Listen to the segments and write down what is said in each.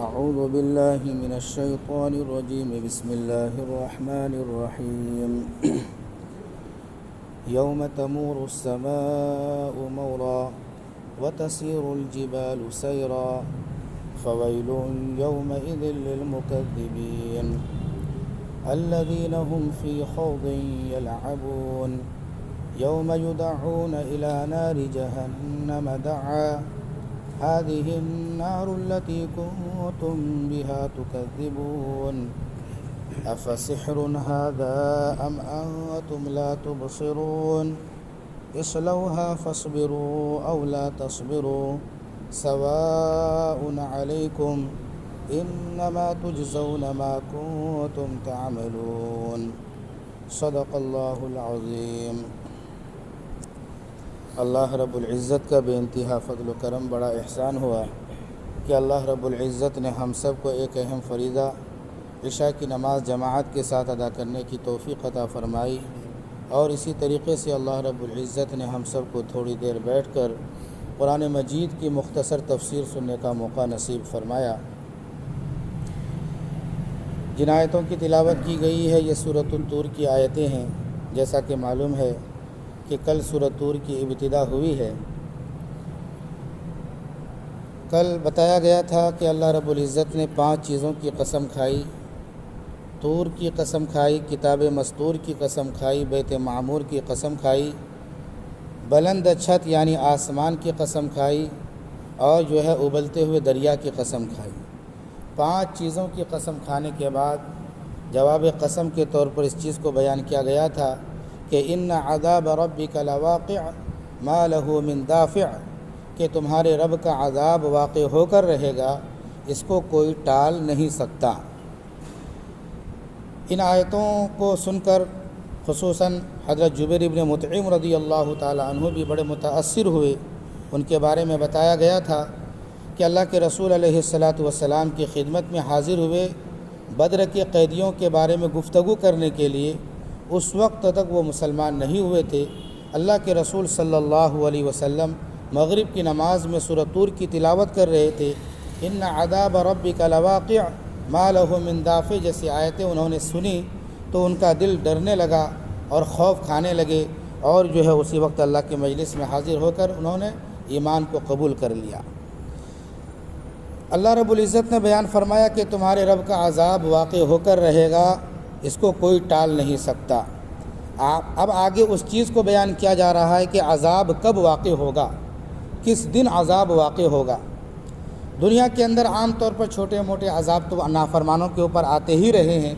أعوذ بالله من الشيطان الرجيم. بسم الله الرحمن الرحيم. يوم تمور السماء مورا وتسير الجبال سيرا فويل يومئذ للمكذبين الذين هم في خوض يلعبون يوم يدعون إلى نار جهنم دعا هذه النار التي كنتم بها تكذبون أفسحر هذا أم أنتم لا تبصرون اصلوها فاصبروا أو لا تصبروا سواء عليكم إنما تجزون ما كنتم تعملون. صدق اللہ العظیم. اللہ رب العزت کا بے انتہا فضل و کرم بڑا احسان ہوا کہ اللہ رب العزت نے ہم سب کو ایک اہم فریضہ عشاء کی نماز جماعت کے ساتھ ادا کرنے کی توفیق عطا فرمائی، اور اسی طریقے سے اللہ رب العزت نے ہم سب کو تھوڑی دیر بیٹھ کر قرآن مجید کی مختصر تفسیر سننے کا موقع نصیب فرمایا. جن آیتوں کی تلاوت کی گئی ہے یہ سورۃ الطور کی آیتیں ہیں. جیسا کہ معلوم ہے کہ کل سورۃ طور کی ابتدا ہوئی ہے. کل بتایا گیا تھا کہ اللہ رب العزت نے 5 چیزوں کی قسم کھائی. طور کی قسم کھائی، کتاب مستور کی قسم کھائی، بیت معمور کی قسم کھائی، بلند چھت یعنی آسمان کی قسم کھائی، اور جو ہے ابلتے ہوئے دریا کی قسم کھائی. 5 چیزوں کی قسم کھانے کے بعد جواب قسم کے طور پر اس چیز کو بیان کیا گیا تھا کہ ان عذاب ربک لواقع ما له من دافع، کہ تمہارے رب کا عذاب واقع ہو کر رہے گا، اس کو کوئی ٹال نہیں سکتا. ان آیتوں کو سن کر خصوصاً حضرت جبیر ابن مطعم رضی اللہ تعالی عنہ بھی بڑے متاثر ہوئے. ان کے بارے میں بتایا گیا تھا کہ اللہ کے رسول علیہ السلام کی خدمت میں حاضر ہوئے بدر کے قیدیوں کے بارے میں گفتگو کرنے کے لیے. اس وقت تک وہ مسلمان نہیں ہوئے تھے. اللہ کے رسول صلی اللہ علیہ وسلم مغرب کی نماز میں سورۃ طور کی تلاوت کر رہے تھے. ان عذاب ربک لواقع ما له من دافع جیسی آیتیں انہوں نے سنی تو ان کا دل ڈرنے لگا اور خوف کھانے لگے، اور جو ہے اسی وقت اللہ کے مجلس میں حاضر ہو کر انہوں نے ایمان کو قبول کر لیا. اللہ رب العزت نے بیان فرمایا کہ تمہارے رب کا عذاب واقع ہو کر رہے گا، اس کو کوئی ٹال نہیں سکتا. اب آگے اس چیز کو بیان کیا جا رہا ہے کہ عذاب کب واقع ہوگا، کس دن عذاب واقع ہوگا. دنیا کے اندر عام طور پر چھوٹے موٹے عذاب تو نافرمانوں کے اوپر آتے ہی رہے ہیں.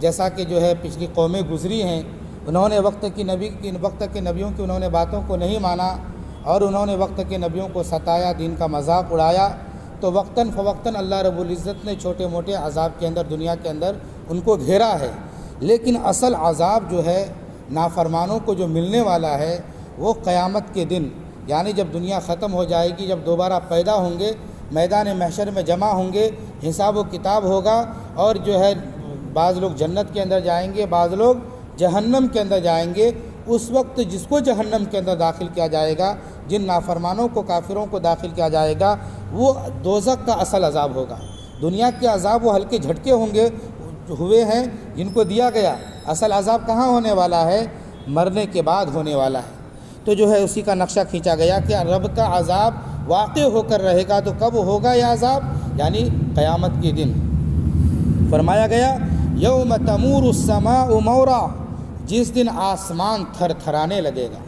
جیسا کہ جو ہے پچھلی قومیں گزری ہیں، انہوں نے وقت کے نبیوں کی انہوں نے باتوں کو نہیں مانا، اور انہوں نے وقت کے نبیوں کو ستایا، دین کا مذاق اڑایا، تو وقتاً فوقتاً اللہ رب العزت نے چھوٹے موٹے عذاب کے اندر دنیا کے اندر ان کو گھیرا ہے. لیکن اصل عذاب جو ہے نافرمانوں کو جو ملنے والا ہے وہ قیامت کے دن، یعنی جب دنیا ختم ہو جائے گی، جب دوبارہ پیدا ہوں گے، میدان محشر میں جمع ہوں گے، حساب و کتاب ہوگا، اور جو ہے بعض لوگ جنت کے اندر جائیں گے، بعض لوگ جہنم کے اندر جائیں گے. اس وقت جس کو جہنم کے اندر داخل کیا جائے گا، جن نافرمانوں کو، کافروں کو داخل کیا جائے گا، وہ دوزخ کا اصل عذاب ہوگا. دنیا کے عذاب وہ ہلکے جھٹکے ہوں گے، ہوئے ہیں جن کو دیا گیا. اصل عذاب کہاں ہونے والا ہے؟ مرنے کے بعد ہونے والا ہے. تو جو ہے اسی کا نقشہ کھینچا گیا کہ رب کا عذاب واقع ہو کر رہے گا. تو کب ہوگا یہ عذاب؟ یعنی قیامت کے دن. فرمایا گیا یوم تمور السماء مورا، جس دن آسمان تھر تھرانے لگے گا.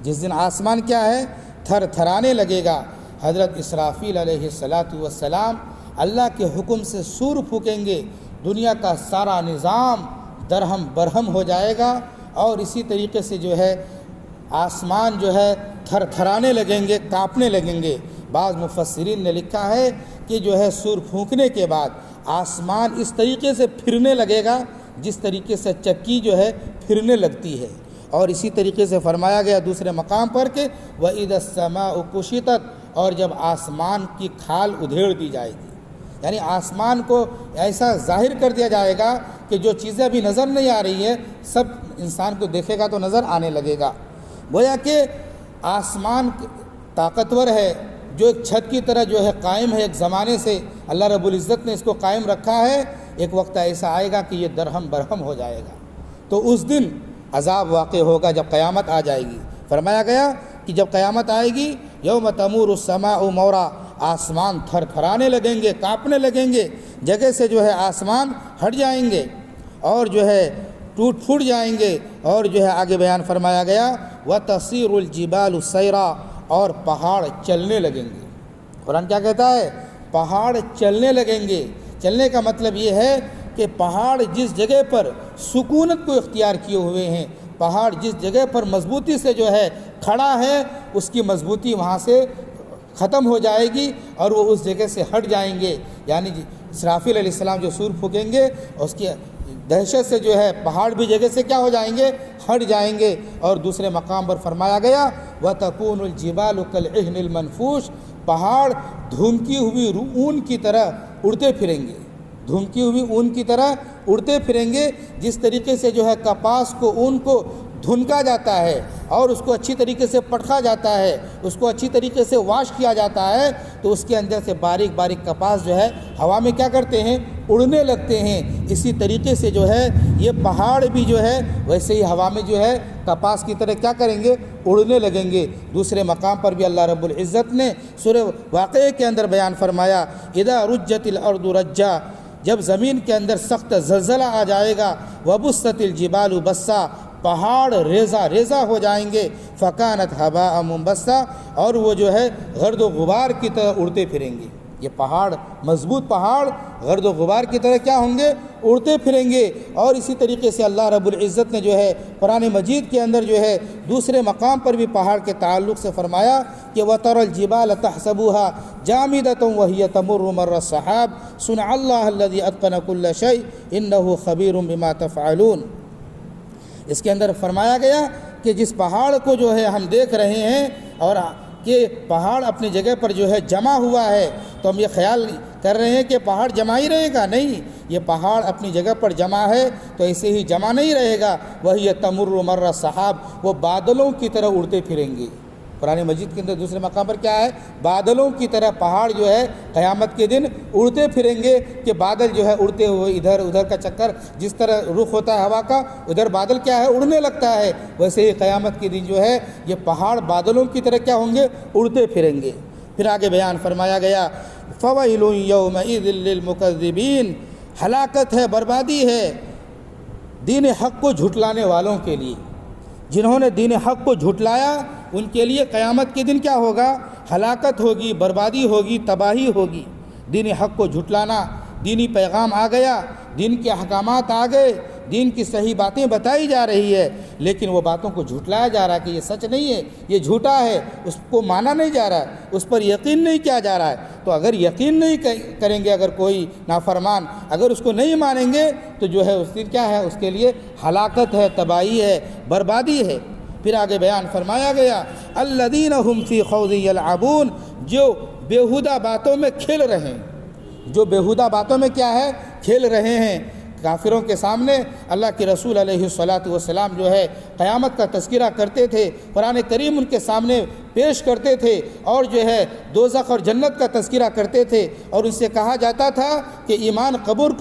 جس دن آسمان کیا ہے؟ تھر تھرانے لگے گا. حضرت اسرافیل علیہ السلام اللہ کے حکم سے سور پھونکیں گے، دنیا کا سارا نظام درہم برہم ہو جائے گا، اور اسی طریقے سے جو ہے آسمان جو ہے تھر تھرانے لگیں گے، کانپنے لگیں گے. بعض مفسرین نے لکھا ہے کہ جو ہے سور پھونکنے کے بعد آسمان اس طریقے سے پھرنے لگے گا جس طریقے سے چکی جو ہے پھرنے لگتی ہے. اور اسی طریقے سے فرمایا گیا دوسرے مقام پر کہ وَإِذَا السَّمَاءُ كُشِطَتْ، اور جب آسمان کی کھال ادھیڑ دی جائے گی، یعنی آسمان کو ایسا ظاہر کر دیا جائے گا کہ جو چیزیں ابھی نظر نہیں آ رہی ہیں سب انسان کو دیکھے گا تو نظر آنے لگے گا. گویا کہ آسمان طاقتور ہے، جو ایک چھت کی طرح جو ہے قائم ہے ایک زمانے سے، اللہ رب العزت نے اس کو قائم رکھا ہے، ایک وقت ایسا آئے گا کہ یہ درہم برہم ہو جائے گا، تو اس دن عذاب واقع ہوگا جب قیامت آ جائے گی۔ فرمایا گیا کہ جب قیامت آئے گی، یوم تمور السماء مورا، آسمان تھر تھرانے لگیں گے، کانپنے لگیں گے، جگہ سے جو ہے آسمان ہٹ جائیں گے اور جو ہے ٹوٹ پھوٹ جائیں گے، اور جو ہے آگے بیان فرمایا گیا وَتَصِيرُ الْجِبَالُ سَيْرًا، اور پہاڑ چلنے لگیں گے۔ قرآن کیا کہتا ہے؟ پہاڑ چلنے لگیں گے۔ چلنے کا مطلب یہ ہے کہ پہاڑ جس جگہ پر سکونت کو اختیار کیے ہوئے ہیں، پہاڑ جس جگہ پر مضبوطی سے جو ہے کھڑا ہے، اس کی مضبوطی وہاں سے ختم ہو جائے گی اور وہ اس جگہ سے ہٹ جائیں گے۔ یعنی اسرافیل علیہ السلام جو سور پھونکیں گے، اس کی دہشت سے جو ہے پہاڑ بھی جگہ سے کیا ہو جائیں گے؟ ہٹ جائیں گے۔ اور دوسرے مقام پر فرمایا گیا وَتَكُونُ الْجِبَالُ كَالْعِهْنِ الْمَنْفُوشِ، پہاڑ دھمکی ہوئی اون کی طرح اڑتے پھریں گے، دھمکی ہوئی اون کی طرح اڑتے پھریں گے۔ جس طریقے سے جو ہے کپاس کو، اون کو دھنکا جاتا ہے اور اس کو اچھی طریقے سے پٹخا جاتا ہے، اس کو اچھی طریقے سے واش کیا جاتا ہے، تو اس کے اندر سے باریک باریک کپاس جو ہے ہوا میں کیا کرتے ہیں؟ اڑنے لگتے ہیں۔ اسی طریقے سے جو ہے یہ پہاڑ بھی جو ہے ویسے ہی ہوا میں جو ہے کپاس کی طرح کیا کریں گے؟ اڑنے لگیں گے۔ دوسرے مقام پر بھی اللہ رب العزت نے سورہ واقعے کے اندر بیان فرمایا اذا رجت الارض رجا، جب زمین کے اندر سخت زلزلہ آ جائے گا، وبست الجبال بسا، پہاڑ ریزہ ریزہ ہو جائیں گے، فکانت ہباء منبثا، اور وہ جو ہے گرد و غبار کی طرح اڑتے پھریں گے۔ یہ پہاڑ، مضبوط پہاڑ گرد و غبار کی طرح کیا ہوں گے؟ اڑتے پھریں گے۔ اور اسی طریقے سے اللہ رب العزت نے جو ہے قرآن مجید کے اندر جو ہے دوسرے مقام پر بھی پہاڑ کے تعلق سے فرمایا کہ وَتَرَى الْجِبَالَ تَحْسَبُوهَا جَامِدَةً وَهِيَ تَمُرُّ مَرَّ السَّحَابِ صُنْعَ اللَّهِ الَّذِي أَتْقَنَ كُلَّ شَيْءٍ إِنَّهُ خَبِيرٌ بِمَا تَفْعَلُونَ۔ اس کے اندر فرمایا گیا کہ جس پہاڑ کو جو ہے ہم دیکھ رہے ہیں اور کہ پہاڑ اپنی جگہ پر جو ہے جمع ہوا ہے، تو ہم یہ خیال کر رہے ہیں کہ پہاڑ جمع ہی رہے گا، نہیں، یہ پہاڑ اپنی جگہ پر جمع ہے تو ایسے ہی جمع نہیں رہے گا۔ وہی تمر مر السحاب، وہ بادلوں کی طرح اڑتے پھریں گے۔ قرآن مجید کے اندر دوسرے مقام پر کیا ہے؟ بادلوں کی طرح پہاڑ جو ہے قیامت کے دن اڑتے پھریں گے، کہ بادل جو ہے اڑتے ہوئے ادھر ادھر کا چکر، جس طرح رخ ہوتا ہے ہوا کا، ادھر بادل کیا ہے؟ اڑنے لگتا ہے۔ ویسے ہی قیامت کے دن جو ہے یہ پہاڑ بادلوں کی طرح کیا ہوں گے؟ اڑتے پھریں گے۔ پھر آگے بیان فرمایا گیا فَوَيْلٌ يَوْمَئِذٍ لِّلْمُكَذِّبِينَ، ہلاکت ہے، بربادی ہے دین حق کو جھٹلانے والوں کے لیے۔ جنہوں نے دین حق کو جھٹلایا ان کے لیے قیامت کے دن کیا ہوگا؟ ہلاکت ہوگی، بربادی ہوگی، تباہی ہوگی۔ دین حق کو جھٹلانا، دینی پیغام آ گیا، دین کے احکامات آ گئے، دین کی صحیح باتیں بتائی جا رہی ہے، لیکن وہ باتوں کو جھٹلایا جا رہا ہے کہ یہ سچ نہیں ہے، یہ جھوٹا ہے، اس کو مانا نہیں جا رہا ہے، اس پر یقین نہیں کیا جا رہا ہے۔ تو اگر یقین نہیں کریں گے، اگر کوئی نافرمان اگر اس کو نہیں مانیں گے تو جو ہے اس دن کیا ہے؟ اس کے لیے ہلاکت ہے، تباہی ہے، بربادی ہے۔ پھر آگے بیان فرمایا گیا الذین هم فی خوض یلعبون، جو بیہودہ باتوں میں کھیل رہے ہیں، جو بیہودہ باتوں میں کیا ہے؟ کھیل رہے ہیں۔ کافروں کے سامنے اللہ کے رسول علیہ الصلاۃ والسلام جو ہے قیامت کا تذکرہ کرتے تھے، قرآن کریم ان کے سامنے پیش کرتے تھے، اور جو ہے دوزخ اور جنت کا تذکرہ کرتے تھے، اور ان سے کہا جاتا تھا کہ ایمان قبول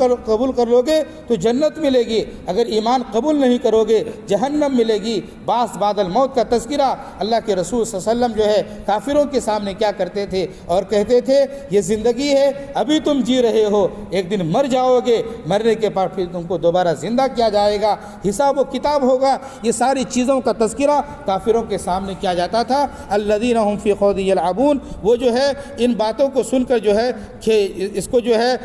کر لو گے تو جنت ملے گی، اگر ایمان قبول نہیں کرو گے جہنم ملے گی۔ بعض بعد الموت کا تذکرہ اللہ کے رسول صلی اللہ علیہ وسلم جو ہے کافروں کے سامنے کیا کرتے تھے؟ اور کہتے تھے یہ زندگی ہے، ابھی تم جی رہے ہو، ایک دن مر جاؤ گے، مرنے کے بعد پھر تم کو دوبارہ زندہ کیا جائے گا، حساب و کتاب ہوگا۔ یہ ساری چیزوں کا تذکرہ کافروں کے سامنے کیا جاتا تھا۔ الذین هم فی خوض یلعبون، وہ جو ہے ان باتوں کو سن کر جو ہے اس کو جو ہے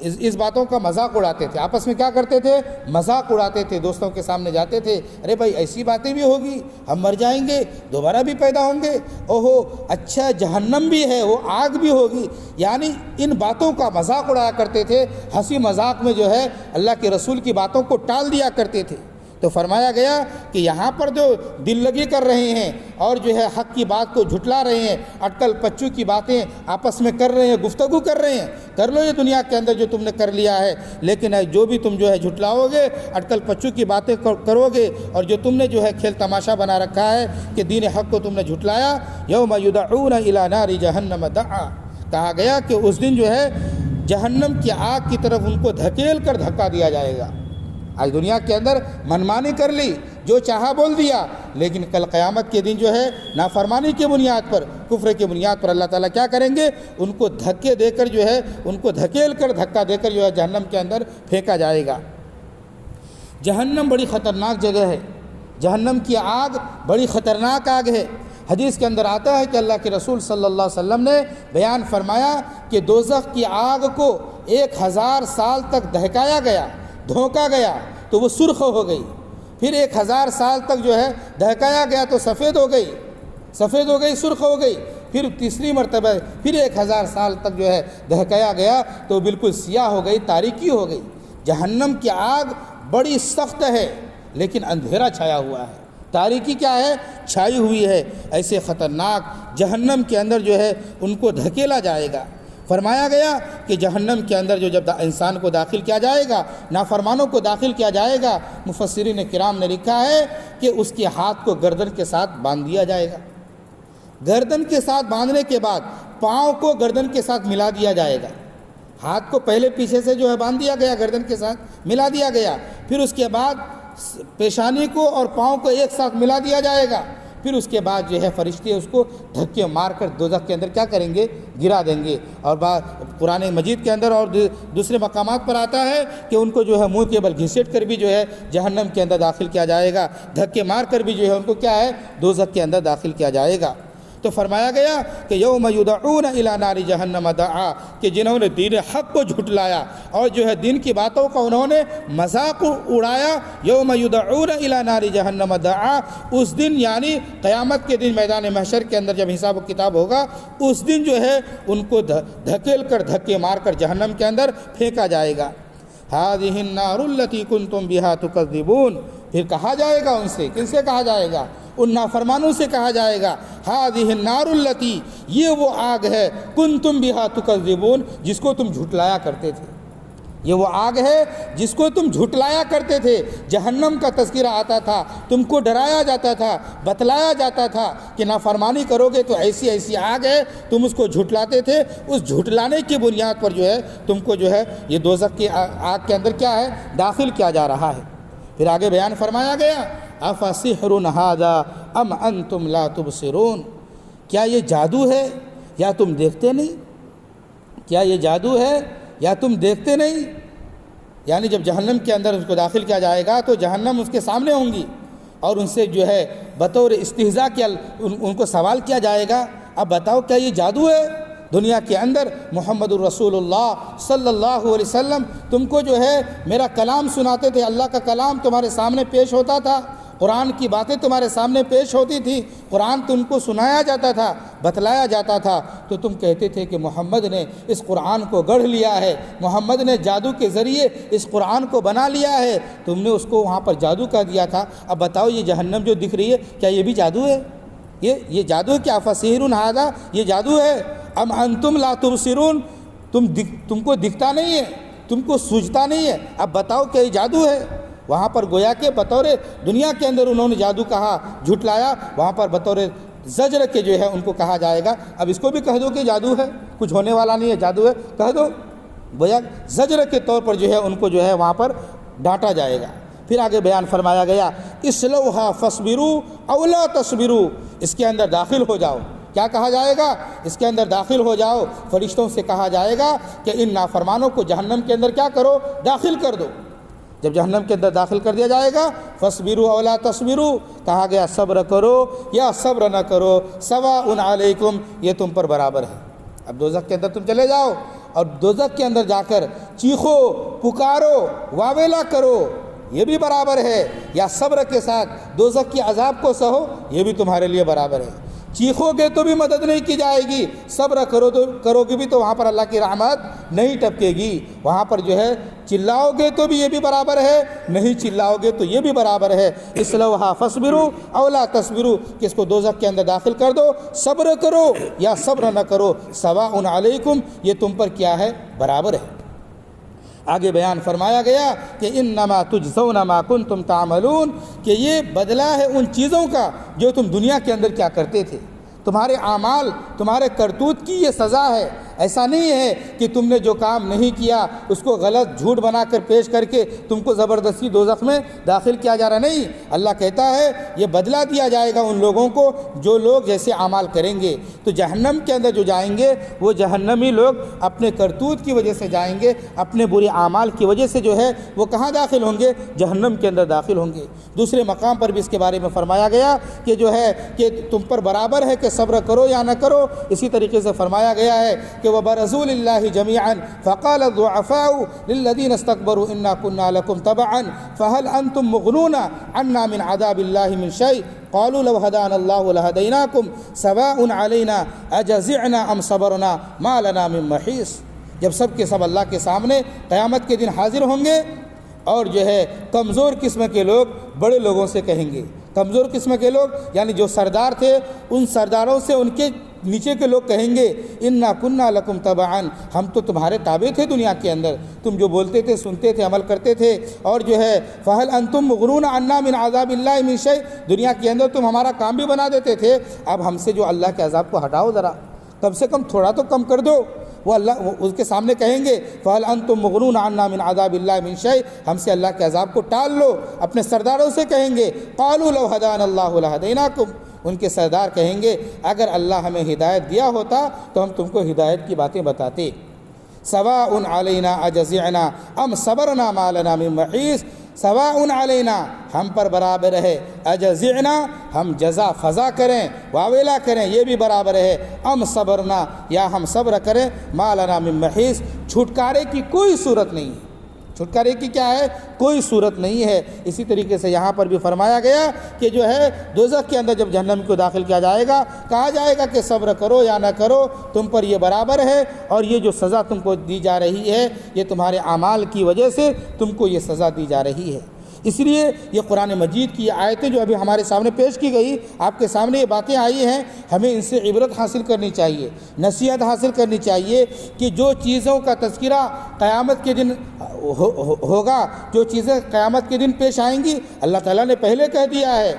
اس باتوں کا مذاق اڑاتے تھے، آپس میں کیا کرتے تھے؟ مذاق اڑاتے تھے، دوستوں کے سامنے جاتے تھے، ارے بھائی ایسی باتیں بھی ہوگی، ہم مر جائیں گے، دوبارہ بھی پیدا ہوں گے، اوہو اچھا جہنم بھی ہے، وہ آگ بھی ہوگی۔ یعنی ان باتوں کا مذاق اڑایا کرتے تھے، ہنسی مذاق میں جو ہے اللہ کے رسول کی باتوں کو ٹال دیا کرتے تھے۔ تو فرمایا گیا کہ یہاں پر جو دل لگی کر رہے ہیں اور جو ہے حق کی بات کو جھٹلا رہے ہیں، اٹکل پچو کی باتیں آپس میں کر رہے ہیں، گفتگو کر رہے ہیں، کر لو یہ دنیا کے اندر جو تم نے کر لیا ہے، لیکن جو بھی تم جو ہے جھٹلاؤ گے، اٹکل پچو کی باتیں کرو گے، اور جو تم نے جو ہے کھیل تماشا بنا رکھا ہے کہ دین حق کو تم نے جھٹلایا، یوم یدعون الی نار جہنم دعا، کہا گیا کہ اس دن جو ہے جہنم کی آگ کی طرف ان کو دھکیل کر دھکا دیا جائے گا۔ آج دنیا کے اندر منمانی کر لی، جو چاہا بول دیا، لیکن کل قیامت کے دن جو ہے نافرمانی کی بنیاد پر، کفر کی بنیاد پر اللہ تعالیٰ کیا کریں گے؟ ان کو دھکے دے کر جو ہے، ان کو دھکیل کر دھکا دے کر جو ہے جہنم کے اندر پھینکا جائے گا۔ جہنم بڑی خطرناک جگہ ہے، جہنم کی آگ بڑی خطرناک آگ ہے۔ حدیث کے اندر آتا ہے کہ اللہ کے رسول صلی اللہ علیہ وسلم نے بیان فرمایا کہ دوزخ کی آگ کو 1000 سال تک دہکایا گیا، دھونکا گیا تو وہ سرخ ہو گئی، پھر 1000 سال تک جو ہے دہکایا گیا تو سفید ہو گئی، سرخ ہو گئی، پھر تیسری مرتبہ پھر 1000 سال تک جو ہے دہکایا گیا تو بالکل سیاہ ہو گئی، تاریکی ہو گئی۔ جہنم کی آگ بڑی سخت ہے لیکن اندھیرا چھایا ہوا ہے، تاریکی کیا ہے؟ چھائی ہوئی ہے۔ ایسے خطرناک جہنم کے اندر جو ہے ان کو دھکیلا جائے گا۔ فرمایا گیا کہ جہنم کے اندر جو جب انسان کو داخل کیا جائے گا، نافرمانوں کو داخل کیا جائے گا، مفسرین کرام نے لکھا ہے کہ اس کے ہاتھ کو گردن کے ساتھ باندھ دیا جائے گا، گردن کے ساتھ باندھنے کے بعد پاؤں کو گردن کے ساتھ ملا دیا جائے گا۔ ہاتھ کو پہلے پیچھے سے جو ہے باندھ دیا گیا، گردن کے ساتھ ملا دیا گیا، پھر اس کے بعد پیشانی کو اور پاؤں کو ایک ساتھ ملا دیا جائے گا، پھر اس کے بعد جو ہے فرشتے اس کو دھکے مار کر دوزخ کے اندر کیا کریں گے؟ گرا دیں گے۔ اور قرآن مجید کے اندر اور دوسرے مقامات پر آتا ہے کہ ان کو جو ہے منہ کے بل گھسیٹ کر بھی جو ہے جہنم کے اندر داخل کیا جائے گا، دھکے مار کر بھی جو ہے ان کو کیا ہے؟ دوزخ کے اندر داخل کیا جائے گا۔ تو فرمایا گیا کہ یوم یدعون الی نار جہنم دعا، کہ جنہوں نے دین حق کو جھٹلایا اور جو ہے دین کی باتوں کا انہوں نے مذاق اڑایا، یوم یدعون الی نار جہنم دعا، اس دن یعنی قیامت کے دن میدان محشر کے اندر جب حساب و کتاب ہوگا، اس دن جو ہے ان کو دھکیل کر دھکے مار کر جہنم کے اندر پھینکا جائے گا۔ ھذہ النار التی کنتم بہا تکذبون، پھر کہا جائے گا ان سے، کن سے کہا جائے گا؟ ان نافرمانوں سے کہا جائے گا، ھذہ النار التی، یہ وہ آگ ہے، کنتم بہا تکذبون، جس کو تم جھٹلایا کرتے تھے، یہ وہ آگ ہے جس کو تم جھٹلایا کرتے تھے۔ جہنم کا تذکرہ آتا تھا، تم کو ڈرایا جاتا تھا، بتلایا جاتا تھا کہ نافرمانی کرو گے تو ایسی ایسی آگ ہے، تم اس کو جھٹلاتے تھے، اس جھٹلانے کی بنیاد پر جو ہے تم کو جو ہے یہ دوزخ کی آگ کے اندر کیا ہے؟ داخل کیا جا رہا ہے۔ پھر آگے بیان فرمایا گیا، افسحر ھذا ام انتم لا تبصرون، کیا یہ جادو ہے یا تم دیکھتے نہیں؟ کیا یہ جادو ہے یا تم دیکھتے نہیں؟ یعنی جب جہنم کے اندر اس کو داخل کیا جائے گا تو جہنم اس کے سامنے ہوں گی اور ان سے جو ہے بطور استہزاء کیا ان کو سوال کیا جائے گا، اب بتاؤ کیا یہ جادو ہے؟ دنیا کے اندر محمد الرسول اللہ صلی اللہ علیہ وسلم تم کو جو ہے میرا کلام سناتے تھے، اللہ کا کلام تمہارے سامنے پیش ہوتا تھا، قرآن کی باتیں تمہارے سامنے پیش ہوتی تھی، قرآن تم کو سنایا جاتا تھا، بتلایا جاتا تھا، تو تم کہتے تھے کہ محمد نے اس قرآن کو گڑھ لیا ہے، محمد نے جادو کے ذریعے اس قرآن کو بنا لیا ہے، تم نے اس کو وہاں پر جادو کر دیا تھا۔ اب بتاؤ یہ جہنم جو دکھ رہی ہے کیا یہ بھی جادو ہے؟ یہ جادو ہے کیا؟ افسحر ھذا، یہ جادو ہے؟ ام انتم لا تبصرون، تم کو دکھتا نہیں ہے، تم کو سوجھتا نہیں ہے، اب بتاؤ کہ یہ جادو ہے؟ وہاں پر گویا کہ بطور دنیا کے اندر انہوں نے جادو کہا، جھٹلایا، وہاں پر بطور زجر کے جو ہے ان کو کہا جائے گا، اب اس کو بھی کہہ دو کہ جادو ہے، کچھ ہونے والا نہیں ہے، جادو ہے کہہ دو، گویا زجر کے طور پر جو ہے ان کو جو ہے وہاں پر ڈانٹا جائے گا۔ پھر آگے بیان فرمایا گیا، اصلوھا فاصبروا او لا تصبروا، اس کے اندر داخل ہو جاؤ۔ کیا کہا جائے گا؟ اس کے اندر داخل ہو جاؤ، فرشتوں سے کہا جائے گا کہ ان نافرمانوں کو جہنم کے اندر کیا کرو؟ داخل کر دو۔ جب جہنم کے اندر داخل کر دیا جائے گا، فاصبروا او لا تصبروا، کہا گیا صبر کرو یا صبر نہ کرو، سواء علیکم، یہ تم پر برابر ہے۔ اب دوزخ کے اندر تم چلے جاؤ اور دوزخ کے اندر جا کر چیخو، پکارو، واویلا کرو، یہ بھی برابر ہے، یا صبر کے ساتھ دوزخ کی عذاب کو سہو، یہ بھی تمہارے لیے برابر ہے۔ چیخو گے تو بھی مدد نہیں کی جائے گی، صبر کرو گے بھی تو وہاں پر اللہ کی رحمت نہیں ٹپکے گی، وہاں پر جو ہے چلاؤ گے تو بھی یہ بھی برابر ہے، نہیں چلاؤ گے تو یہ بھی برابر ہے۔ اصلوہا فاصبروا او لا تصبروا، کہ اس کو دوزخ کے اندر داخل کر دو، صبر کرو یا صبر نہ کرو، سواء علیکم، یہ تم پر کیا ہے، برابر ہے۔ آگے بیان فرمایا گیا کہ انما تجزون ما کنتم تعملون، کہ یہ بدلہ ہے ان چیزوں کا جو تم دنیا کے اندر کیا کرتے تھے، تمہارے اعمال، تمہارے کرتوت کی یہ سزا ہے۔ ایسا نہیں ہے کہ تم نے جو کام نہیں کیا اس کو غلط جھوٹ بنا کر پیش کر کے تم کو زبردستی دوزخ میں داخل کیا جا رہا، نہیں، اللہ کہتا ہے یہ بدلہ دیا جائے گا ان لوگوں کو جو لوگ جیسے اعمال کریں گے۔ تو جہنم کے اندر جو جائیں گے وہ جہنمی لوگ اپنے کرتوت کی وجہ سے جائیں گے، اپنے برے اعمال کی وجہ سے جو ہے وہ کہاں داخل ہوں گے، جہنم کے اندر داخل ہوں گے۔ دوسرے مقام پر بھی اس کے بارے میں فرمایا گیا کہ جو ہے کہ تم پر برابر ہے کہ صبر کرو یا نہ کرو۔ اسی طریقے سے فرمایا گیا ہے کہ وَبَرَزُوا لِلَّهِ جَمِيعًا فَقَالَ الضُّعَفَاءُ لِلَّذِينَ اسْتَكْبَرُوا إِنَّا كُنَّا لَكُمْ تَبَعًا فَهَلْ أَنْتُمْ مُغْنُونَ عَنَّا مِنْ عَذَابِ اللَّهِ مِنْ شَيْءٍ قَالُوا لَوْ هَدَانَا اللَّهُ لَهَدَيْنَاكُمْ سَوَاءٌ عَلَيْنَا أَجَزِعْنَا أَمْ صَبَرْنَا مَا لَنَا مِن مَّحِيصٍ۔ جب سب کے سب اللہ کے سامنے قیامت کے دن حاضر ہوں گے اور جو ہے کمزور قسم کے لوگ بڑے لوگوں سے کہیں گے، کمزور قسم کے لوگ یعنی جو سردار تھے ان سرداروں سے ان کے نیچے کے لوگ کہیں گے انا کننا لکم تبعا، ہم تو تمہارے تابع تھے دنیا کے اندر، تم جو بولتے تھے، سنتے تھے، عمل کرتے تھے، اور جو ہے فہل انتم مغنون عنا من عذاب اللہ من شیء، دنیا کے اندر تم ہمارا کام بھی بنا دیتے تھے، اب ہم سے جو اللہ کے عذاب کو ہٹاؤ ذرا، کم سے کم تھوڑا تو کم کر دو۔ وہ اللہ اس کے سامنے کہیں گے فہل انتم مغنون عنا من عذاب اللہ من شیء، ہم سے اللہ کے عذاب کو ٹال لو۔ اپنے سرداروں سے کہیں گے قالوا لو ہدانا اللہ لہدیناکم، ان کے سردار کہیں گے اگر اللہ ہمیں ہدایت دیا ہوتا تو ہم تم کو ہدایت کی باتیں بتاتے۔ سواء علینا اجزعنا ام صبرنا ما لنا من محیص، سواء علینا، ہم پر برابر ہے، اجزعنا، ہم جزا فضا کریں، واویلا کریں، یہ بھی برابر ہے، ام صبرنا، یا ہم صبر کریں، ما لنا من محیص، چھٹکارے کی کوئی صورت نہیں ہے، چھٹکارے کی کیا ہے، کوئی صورت نہیں ہے۔ اسی طریقے سے یہاں پر بھی فرمایا گیا کہ جو ہے دوزخ کے اندر جب جہنم کو داخل کیا جائے گا، کہا جائے گا کہ صبر کرو یا نہ کرو، تم پر یہ برابر ہے، اور یہ جو سزا تم کو دی جا رہی ہے یہ تمہارے اعمال کی وجہ سے تم کو یہ سزا دی جا رہی ہے۔ اس لیے یہ قرآن مجید کی آیتیں جو ابھی ہمارے سامنے پیش کی گئی، آپ کے سامنے یہ باتیں آئی ہیں، ہمیں ان سے عبرت حاصل کرنی چاہیے، نصیحت حاصل کرنی چاہیے کہ جو چیزوں کا تذکرہ قیامت کے دن ہوگا، جو چیزیں قیامت کے دن پیش آئیں گی، اللہ تعالیٰ نے پہلے کہہ دیا ہے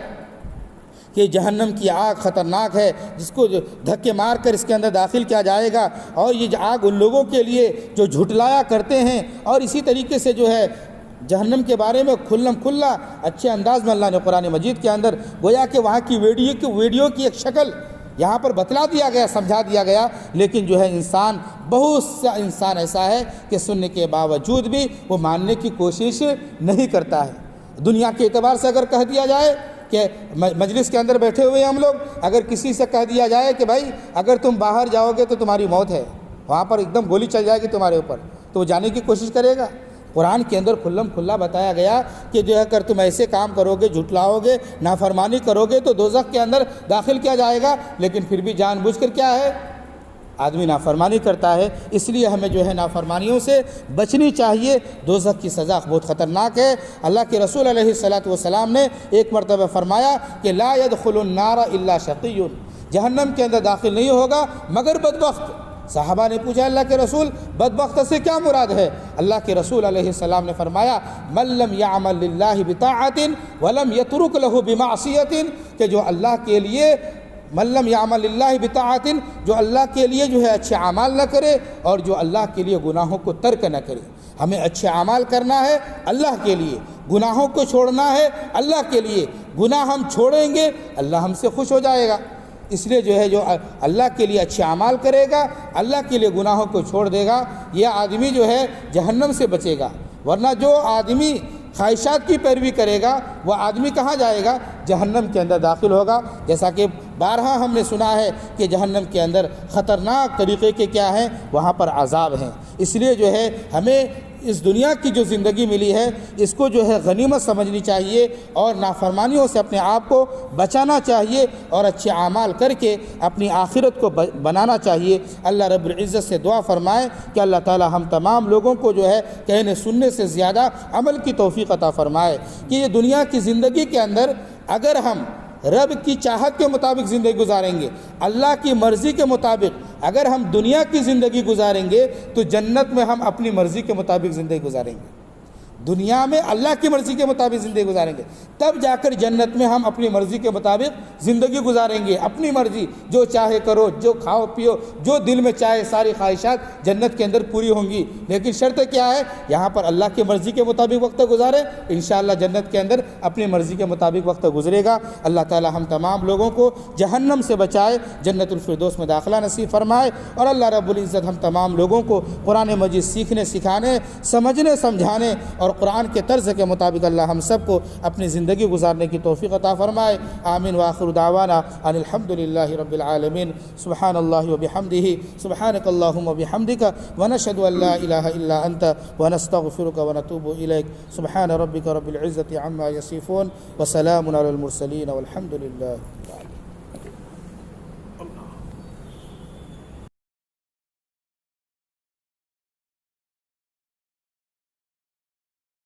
کہ جہنم کی آگ خطرناک ہے، جس کو دھکے مار کر اس کے اندر داخل کیا جائے گا، اور یہ آگ ان لوگوں کے لیے جو جھٹلایا کرتے ہیں۔ اور اسی طریقے سے جو ہے جہنم کے بارے میں کھلم کھلا اچھے انداز میں اللہ نے قرآن مجید کے اندر گویا کہ وہاں کی ویڈیو کی ایک شکل یہاں پر بتلا دیا گیا، سمجھا دیا گیا، لیکن جو ہے انسان، بہت سا انسان ایسا ہے کہ سننے کے باوجود بھی وہ ماننے کی کوشش نہیں کرتا ہے۔ دنیا کے اعتبار سے اگر کہہ دیا جائے کہ مجلس کے اندر بیٹھے ہوئے ہم لوگ، اگر کسی سے کہہ دیا جائے کہ بھائی اگر تم باہر جاؤ گے تو تمہاری موت ہے، وہاں پر ایک دم گولی چل جائے گی تمہارے اوپر، تو وہ جانے کی کوشش کرے گا۔ قرآن کے اندر کھلم کھلا بتایا گیا کہ جو ہے اگر تم ایسے کام کرو گے، جھٹلاؤ گے، نافرمانی کرو گے تو دوزخ کے اندر داخل کیا جائے گا، لیکن پھر بھی جان بوجھ کر کیا ہے، آدمی نافرمانی کرتا ہے۔ اس لیے ہمیں جو ہے نافرمانیوں سے بچنی چاہیے، دوزخ کی سزا بہت خطرناک ہے۔ اللہ کے رسول علیہ الصلاۃ والسلام نے ایک مرتبہ فرمایا کہ لا يدخل النار الا شقی، جہنم کے اندر داخل نہیں ہوگا مگر بدبخت۔ صحابہ نے پوچھا اللہ کے رسول بدبخت سے کیا مراد ہے؟ اللہ کے رسول علیہ السلام نے فرمایا من لم يعمل للہ بطاعۃ ولم يترک له بمعصیۃ، کہ جو اللہ کے لیے، من لم يعمل للہ بطاعۃ، جو اللہ کے لیے جو ہے اچھے اعمال نہ کرے اور جو اللہ کے لیے گناہوں کو ترک نہ کرے۔ ہمیں اچھے اعمال کرنا ہے اللہ کے لیے، گناہوں کو چھوڑنا ہے اللہ کے لیے، گناہ ہم چھوڑیں گے اللہ ہم سے خوش ہو جائے گا۔ اس لیے جو ہے جو اللہ کے لیے اچھے اعمال کرے گا، اللہ کے لیے گناہوں کو چھوڑ دے گا، یہ آدمی جو ہے جہنم سے بچے گا۔ ورنہ جو آدمی خواہشات کی پیروی کرے گا وہ آدمی کہاں جائے گا؟ جہنم کے اندر داخل ہوگا۔ جیسا کہ بارہا ہم نے سنا ہے کہ جہنم کے اندر خطرناک طریقے کے کیا ہیں، وہاں پر عذاب ہیں۔ اس لیے جو ہے ہمیں اس دنیا کی جو زندگی ملی ہے اس کو جو ہے غنیمت سمجھنی چاہیے اور نافرمانیوں سے اپنے آپ کو بچانا چاہیے اور اچھے اعمال کر کے اپنی آخرت کو بنانا چاہیے۔ اللہ رب العزت سے دعا فرمائے کہ اللہ تعالی ہم تمام لوگوں کو جو ہے کہنے سننے سے زیادہ عمل کی توفیق عطا فرمائے کہ یہ دنیا کی زندگی کے اندر اگر ہم رب کی چاہت کے مطابق زندگی گزاریں گے، اللہ کی مرضی کے مطابق اگر ہم دنیا کی زندگی گزاریں گے تو جنت میں ہم اپنی مرضی کے مطابق زندگی گزاریں گے۔ دنیا میں اللہ کی مرضی کے مطابق زندگی گزاریں گے، تب جا کر جنت میں ہم اپنی مرضی کے مطابق زندگی گزاریں گے۔ اپنی مرضی جو چاہے کرو، جو کھاؤ پیو، جو دل میں چاہے، ساری خواہشات جنت کے اندر پوری ہوں گی، لیکن شرط کیا ہے؟ یہاں پر اللہ کی مرضی کے مطابق وقت گزارے، انشاءاللہ جنت کے اندر اپنی مرضی کے مطابق وقت گزرے گا۔ اللہ تعالی ہم تمام لوگوں کو جہنم سے بچائے، جنت الفردوس میں داخلہ نصیب فرمائے، اور اللہ رب العزت ہم تمام لوگوں کو قرآن مجید سیکھنے، سکھانے، سمجھنے، سمجھانے اور قرآن کے طرز کے مطابق اللہ ہم سب کو اپنی زندگی گزارنے کی توفیق عطا فرمائے۔ آمین وآخر دعوانا ان الحمدللہ رب العالمین۔ سبحان اللہ وبحمدہ، سبحانک اللہم وبحمدک، ونشہد ان لا الہ الا انت، ونستغفرک ونتوب الیک۔ سبحان ربک رب العزت عما یصفون، وسلام علی المرسلین، والحمد للہ۔